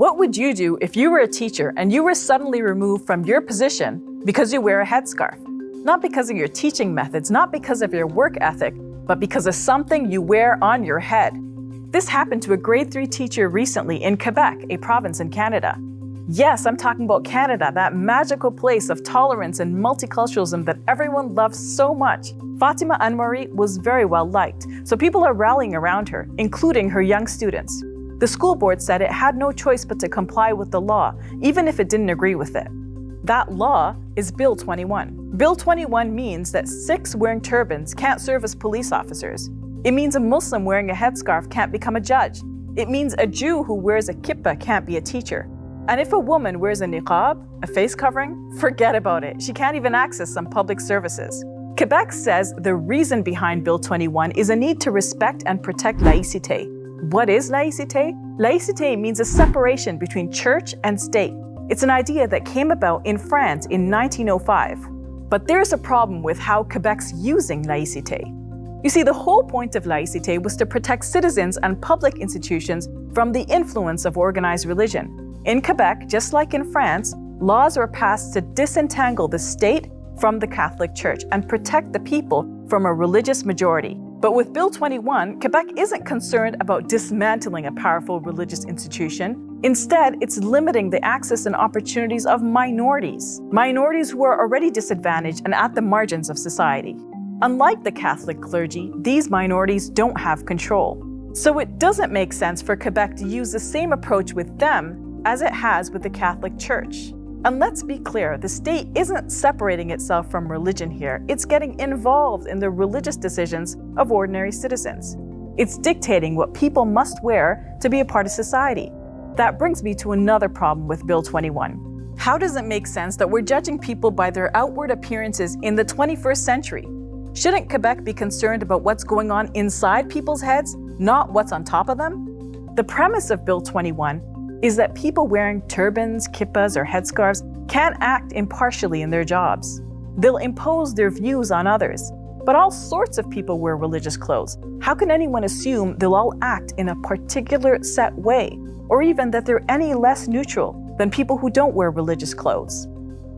What would you do if you were a teacher and you were suddenly removed from your position because you wear a headscarf? Not because of your teaching methods, not because of your work ethic, but because of something you wear on your head. This happened to a grade 3 teacher recently in Quebec, a province in Canada. Yes, I'm talking about Canada, that magical place of tolerance and multiculturalism that everyone loves so much. Fatemeh Anvari was very well liked, so people are rallying around her, including her young students. The school board said it had no choice but to comply with the law, even if it didn't agree with it. That law is Bill 21. Bill 21 means that Sikhs wearing turbans can't serve as police officers. It means a Muslim wearing a headscarf can't become a judge. It means a Jew who wears a kippah can't be a teacher. And if a woman wears a niqab, a face covering, forget about it. She can't even access some public services. Quebec says the reason behind Bill 21 is a need to respect and protect laïcité. What is laïcité? Laïcité means a separation between church and state. It's an idea that came about in France in 1905. But there's a problem with how Quebec's using laïcité. You see, the whole point of laïcité was to protect citizens and public institutions from the influence of organized religion. In Quebec, just like in France, laws were passed to disentangle the state from the Catholic Church and protect the people from a religious majority. But with Bill 21, Quebec isn't concerned about dismantling a powerful religious institution. Instead, it's limiting the access and opportunities of minorities who are already disadvantaged and at the margins of society. Unlike the Catholic clergy, these minorities don't have control. So it doesn't make sense for Quebec to use the same approach with them as it has with the Catholic Church. And let's be clear, the state isn't separating itself from religion here. It's getting involved in the religious decisions of ordinary citizens. It's dictating what people must wear to be a part of society. That brings me to another problem with Bill 21. How does it make sense that we're judging people by their outward appearances in the 21st century? Shouldn't Quebec be concerned about what's going on inside people's heads, not what's on top of them? The premise of Bill 21 is that people wearing turbans, kippahs, or headscarves can't act impartially in their jobs. They'll impose their views on others. But all sorts of people wear religious clothes. How can anyone assume they'll all act in a particular set way, or even that they're any less neutral than people who don't wear religious clothes?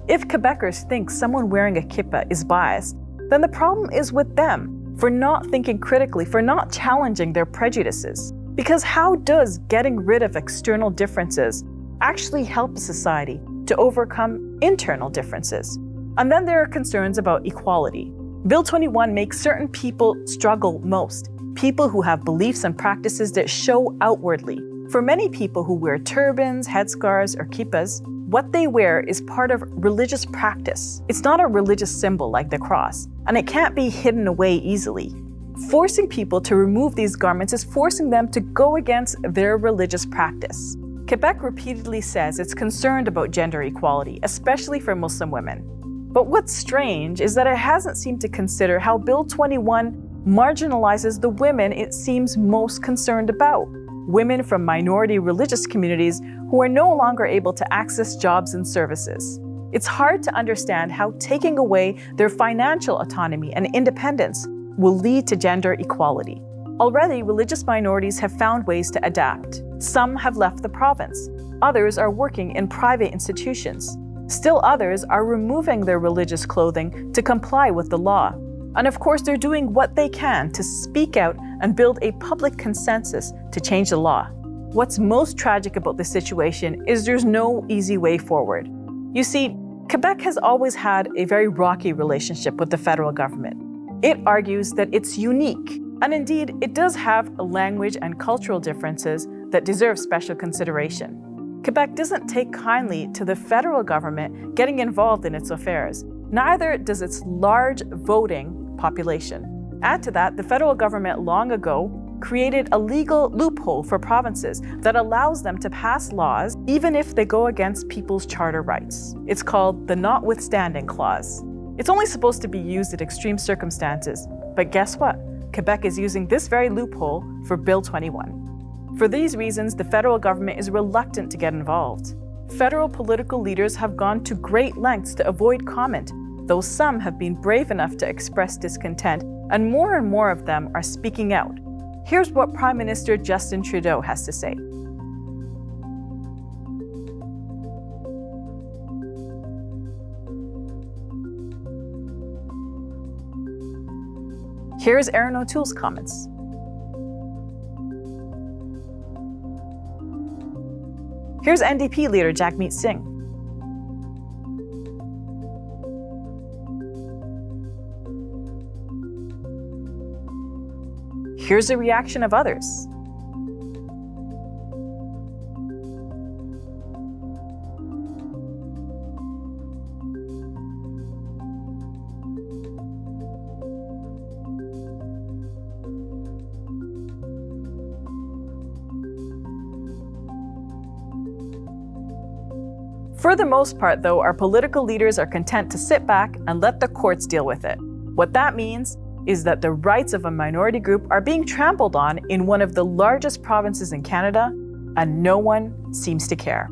If Quebecers think someone wearing a kippah is biased, then the problem is with them for not thinking critically, for not challenging their prejudices. Because how does getting rid of external differences actually help society to overcome internal differences? And then there are concerns about equality. Bill 21 makes certain people struggle most, people who have beliefs and practices that show outwardly. For many people who wear turbans, headscarves, or kippahs, what they wear is part of religious practice. It's not a religious symbol like the cross, and it can't be hidden away easily. Forcing people to remove these garments is forcing them to go against their religious practice. Quebec repeatedly says it's concerned about gender equality, especially for Muslim women. But what's strange is that it hasn't seemed to consider how Bill 21 marginalizes the women it seems most concerned about. Women from minority religious communities who are no longer able to access jobs and services. It's hard to understand how taking away their financial autonomy and independence will lead to gender equality. Already, religious minorities have found ways to adapt. Some have left the province. Others are working in private institutions. Still others are removing their religious clothing to comply with the law. And of course, they're doing what they can to speak out and build a public consensus to change the law. What's most tragic about this situation is there's no easy way forward. You see, Quebec has always had a very rocky relationship with the federal government. It argues that it's unique, and indeed, it does have language and cultural differences that deserve special consideration. Quebec doesn't take kindly to the federal government getting involved in its affairs. Neither does its large voting population. Add to that, the federal government long ago created a legal loophole for provinces that allows them to pass laws even if they go against people's charter rights. It's called the Notwithstanding Clause. It's only supposed to be used in extreme circumstances, but guess what? Quebec is using this very loophole for Bill 21. For these reasons, the federal government is reluctant to get involved. Federal political leaders have gone to great lengths to avoid comment, though some have been brave enough to express discontent, and more of them are speaking out. Here's what Prime Minister Justin Trudeau has to say. Here's Aaron O'Toole's comments. Here's NDP leader Jagmeet Singh. Here's the reaction of others. For the most part, though, our political leaders are content to sit back and let the courts deal with it. What that means is that the rights of a minority group are being trampled on in one of the largest provinces in Canada, and no one seems to care.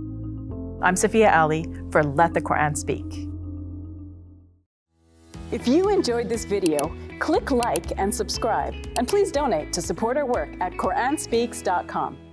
I'm Safiyyah Ally for Let the Quran Speak. If you enjoyed this video, click like and subscribe, and please donate to support our work at QuranSpeaks.com.